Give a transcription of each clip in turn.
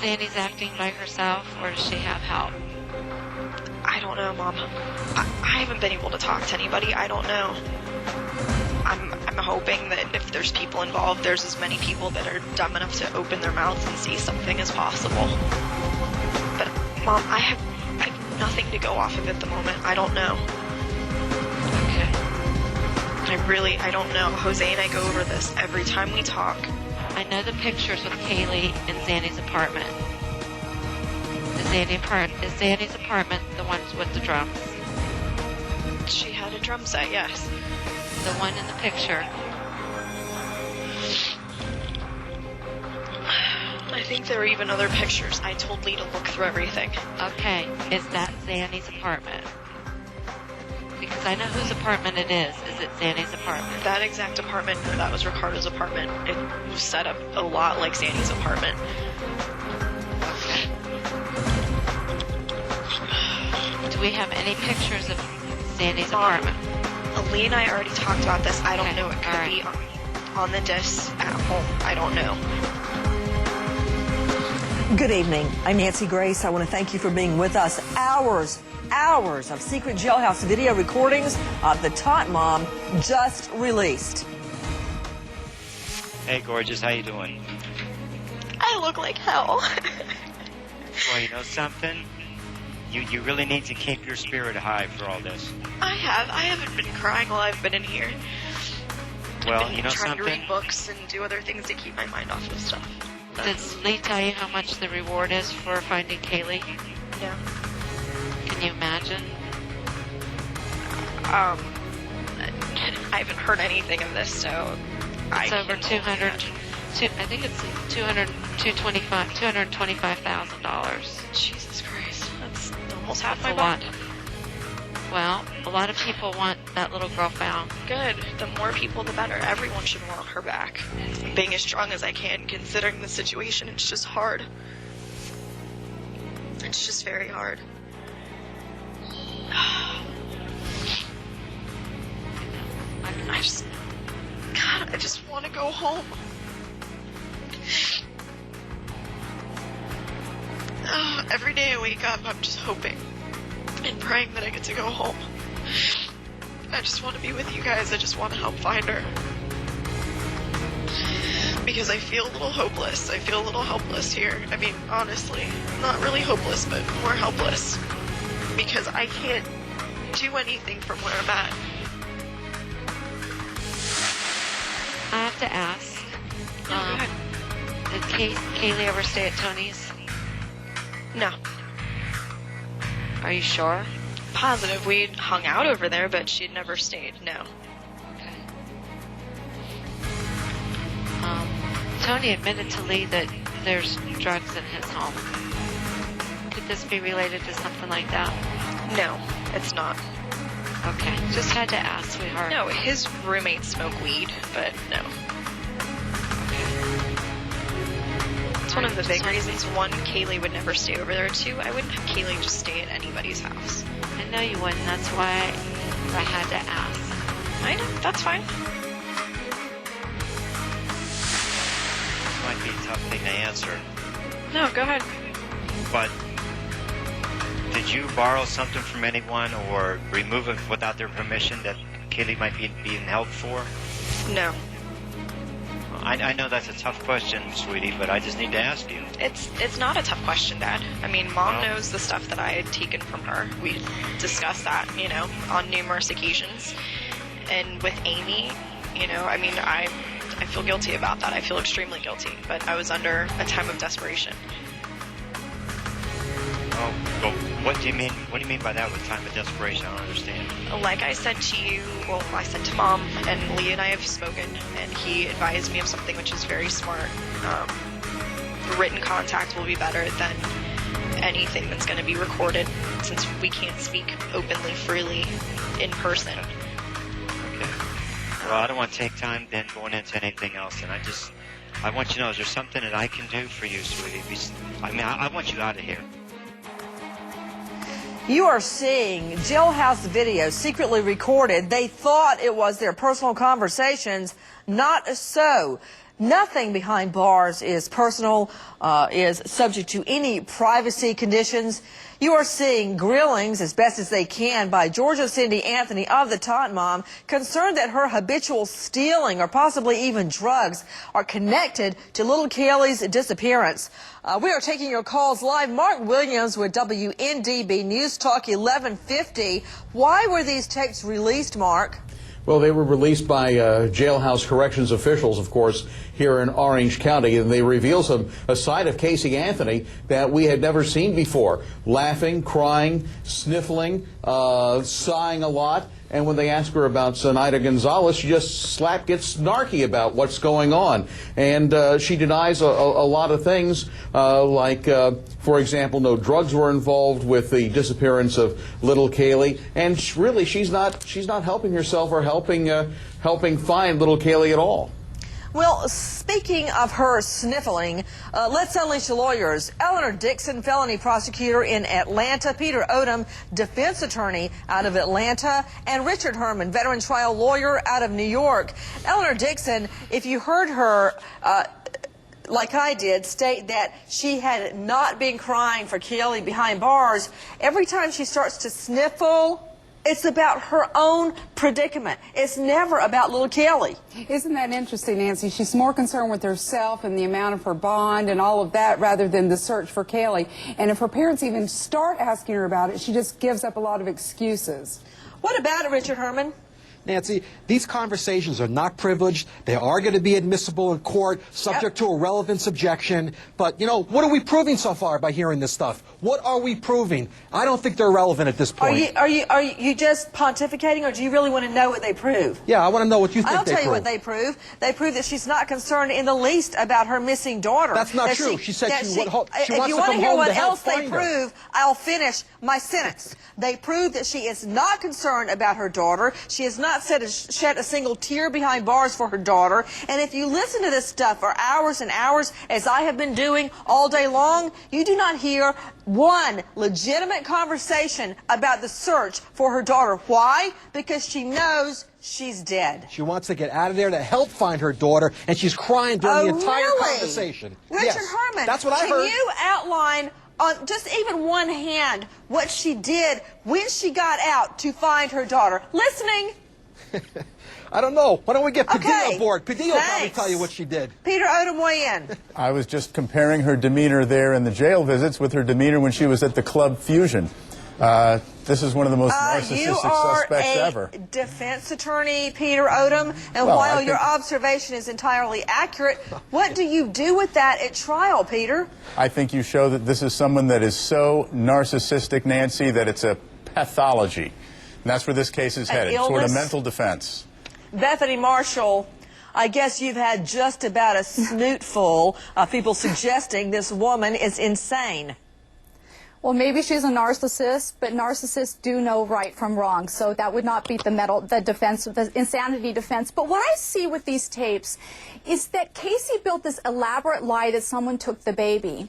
Sandy's acting by herself, or does she have help? I don't know, Mom. I haven't been able to talk to anybody. I don't know. I'm hoping that if there's people involved, there's as many people that are dumb enough to open their mouths and say something as possible. But, Mom, I have nothing to go off of at the moment. I don't know. Okay. I don't know. Jose and I go over this every time we talk. I know the pictures with Kaylee in Sandy's apartment. Is Sandy's apartment the one with the drums? She had a drum set, yes. The one in the picture. I think there were even other pictures. I told Lee to look through everything. Okay, is that Sandy's apartment? Because I know whose apartment it is. Is it Sandy's apartment? That exact apartment, no, that was Ricardo's apartment. It was set up a lot like Sandy's apartment. Okay. Do we have any pictures of Sandy's apartment? Lee and I already talked about this. I don't know. It could be on the disc at home. I don't know. Good evening. I'm Nancy Grace. I want to thank you for being with us. Hours of secret jailhouse video recordings of the Tot Mom just released. Hey, gorgeous. How you doing? I look like hell. Well, you know something? You really need to keep your spirit high for all this. I haven't been crying while I've been in here. Well, I've been you know trying something? to read books and do other things to keep my mind off of stuff. Did Lee tell you how much the reward is for finding Kaylee? No. Can you imagine? I haven't heard anything of this, so It's over 200. I think it's $225,000. Jesus Christ, that's almost half That's my a lot. budget. Well, a lot of people want that little girl found. Good. The more people, the better. Everyone should want her back. I'm being as strong as I can, considering the situation. It's just hard. It's just very hard. I just want to go home. Every day I wake up, I'm just hoping and praying that I get to go home. I just want to be with you guys. I just want to help find her. Because I feel a little hopeless. I feel a little helpless here. I mean, honestly, not really hopeless, but more helpless. Because I can't do anything from where I'm at. I have to ask, did Kaylee ever stay at Tony's? No. Are you sure? Positive. We'd hung out over there, but she'd never stayed. No. Okay. Tony admitted to Lee that there's drugs in his home. Could this be related to something like that? No, it's not. Okay. Just had to ask, sweetheart. No, his roommates smoke weed, but no. It's one of the big reasons. One, Kaylee would never stay over there. Two, I wouldn't have Kaylee just stay at anybody's house. I know you wouldn't. That's why I had to ask. I know. That's fine. This might be a tough thing to answer. No, go ahead. But did you borrow something from anyone or remove it without their permission that Kaylee might be being held for? No. I know that's a tough question, sweetie, but I just need to ask you. It's not a tough question, Dad. I mean, Mom No? knows the stuff that I had taken from her. We discussed that, on numerous occasions. And with Amy, I mean, I feel guilty about that. I feel extremely guilty. But I was under a time of desperation. Oh, well, what do you mean? What do you mean by that with time of desperation? I don't understand. Like I said to you, well, I said to Mom, and Lee and I have spoken, and he advised me of something which is very smart. Written contact will be better than anything that's going to be recorded, since we can't speak openly, freely, in person. Okay. Well, I don't want to take time then going into anything else, and I want you to know, is there something that I can do for you, sweetie? I mean, I want you out of here. You are seeing jailhouse video secretly recorded. They thought it was their personal conversations. Not so. Nothing behind bars is personal, is subject to any privacy conditions. You are seeing grillings as best as they can by Georgia Cindy Anthony of the Tot Mom, concerned that her habitual stealing or possibly even drugs are connected to little Kaylee's disappearance. We are taking your calls live. Mark Williams with WNDB News Talk 1150. Why were these tapes released, Mark? Well, they were released by jailhouse corrections officials, of course, here in Orange County, and they reveal a side of Casey Anthony that we had never seen before. Laughing, crying, sniffling, sighing a lot. And when they ask her about Zenaida Gonzalez, she just gets snarky about what's going on. And she denies a lot of things, like, for example, no drugs were involved with the disappearance of little Kaylee. And really, she's not helping herself or helping find little Kaylee at all. Well, speaking of her sniffling, let's unleash the lawyers. Eleanor Dixon, felony prosecutor in Atlanta, Peter Odom, defense attorney out of Atlanta, and Richard Herman, veteran trial lawyer out of New York. Eleanor Dixon, if you heard her, like I did, state that she had not been crying for Kaylee behind bars, every time she starts to sniffle, it's about her own predicament. It's never about little Kaylee. Isn't that interesting, Nancy? She's more concerned with herself and the amount of her bond and all of that rather than the search for Kaylee. And if her parents even start asking her about it, she just gives up a lot of excuses. What about it, Richard Herman? Nancy, these conversations are not privileged. They are going to be admissible in court, subject to a relevance objection. But, you know, what are we proving so far by hearing this stuff? What are we proving? I don't think they're relevant at this point. Are you just pontificating, or do you really want to know what they prove? Yeah, I want to know what you think I'll they tell you prove. what they prove. They prove that she's not concerned in the least about her missing daughter. That's not true. She said she wants to come home to help find her. If you want to hear what else they prove, I'll finish my sentence. They prove that she is not concerned about her daughter. She has not shed a single tear behind bars for her daughter. And if you listen to this stuff for hours and hours, as I have been doing all day long, you do not hear one legitimate conversation about the search for her daughter. Why? Because she knows she's dead. She wants to get out of there to help find her daughter, and she's crying during the entire really? conversation. Richard Yes, Herman, that's what I heard. Can you outline on just even one hand what she did when she got out to find her daughter? Listening. I don't know. Why don't we get Padilla Okay. aboard? Padilla will probably Thanks. tell you what she did. Peter Odom, weigh in. I was just comparing her demeanor there in the jail visits with her demeanor when she was at the Club Fusion. This is one of the most narcissistic suspects ever. You are a defense attorney, Peter Odom, and Well, while your observation is entirely accurate, what do you do with that at trial, Peter? I think you show that this is someone that is so narcissistic, Nancy, that it's a pathology. And that's where this case is headed, toward a illness? mental defense. Bethany Marshall, I guess you've had just about a snootful of people suggesting this woman is insane. Well, maybe she's a narcissist, but narcissists do know right from wrong, so that would not beat the insanity defense. But what I see with these tapes is that Casey built this elaborate lie that someone took the baby.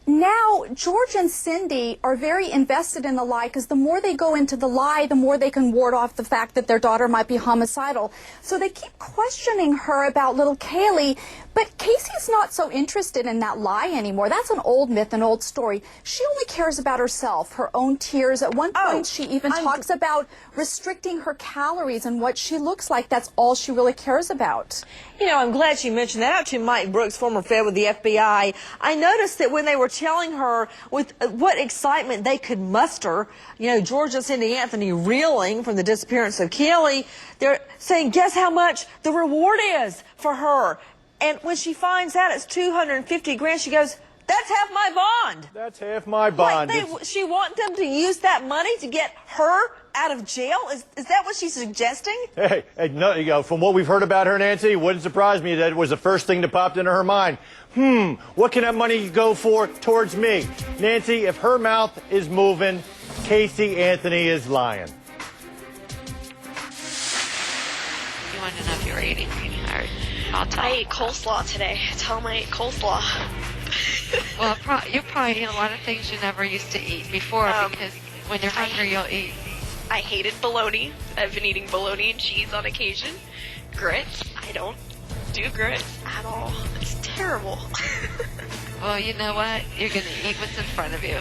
Now, George and Cindy are very invested in the lie because the more they go into the lie, the more they can ward off the fact that their daughter might be homicidal. So they keep questioning her about little Kaylee, but Casey's not so interested in that lie anymore. That's an old myth, an old story. She only cares about herself, her own tears. At one point, she even talks about restricting her calories and what she looks like. That's all she really cares about. You know, I'm glad you mentioned that. Out to Mike Brooks, former Fed with the FBI. I noticed that when they were telling her with what excitement they could muster, you know, George and Cindy Anthony reeling from the disappearance of Kaylee, they're saying, guess how much the reward is for her? And when she finds out it's $250,000, she goes, that's half my bond. That's half my bond. She want them to use that money to get her out of jail? Is that what she's suggesting? Hey, no, you know, from what we've heard about her, Nancy, it wouldn't surprise me that it was the first thing that popped into her mind. What can that money go for towards me? Nancy, if her mouth is moving, Casey Anthony is lying. You want to know if you're eating? I'll tell. I ate coleslaw today. Tell them I ate coleslaw. Well, you probably eat a lot of things you never used to eat before because when you're hungry, you'll eat. I hated bologna. I've been eating bologna and cheese on occasion. Grits, I don't. do grits at all. It's terrible. Well, you know what? You're going to eat what's in front of you.